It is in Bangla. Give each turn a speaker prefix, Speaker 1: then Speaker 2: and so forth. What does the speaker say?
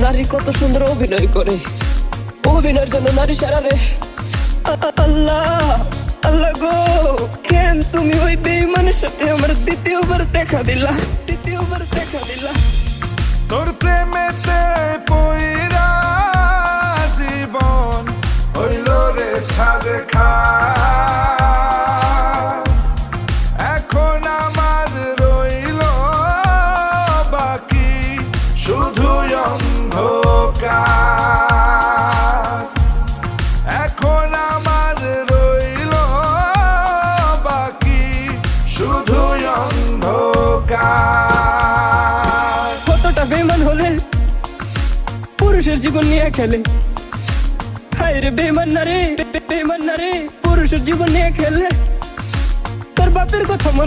Speaker 1: নারী কত সুন্দর অভিনয় করে, অভিনয়ের জন্য নারী সারা রে। আল্লাহ আল্লাহ গো, কেন তুমি ওই বেঈমানের সাথে আমার দ্বিতীয়বার দেখা দিলা, দ্বিতীয়বার দেখা দিলা।
Speaker 2: তোর প্রেমেতে পইরা জীবন হইল রে ছাড়ে খা। এখন আমার রইল বাকি শুধু অন্ধকার। এখন আমার রইল বাকি শুধু অন্ধকার।
Speaker 1: কতটা বেঈমান হলে পুরুষের জীবন নিয়ে খেলে। হায় রে বেঈমান নারী, বেঈমান নারী পুরুষের জীবন নিয়ে খেলে। তোর বাপের কথা মনে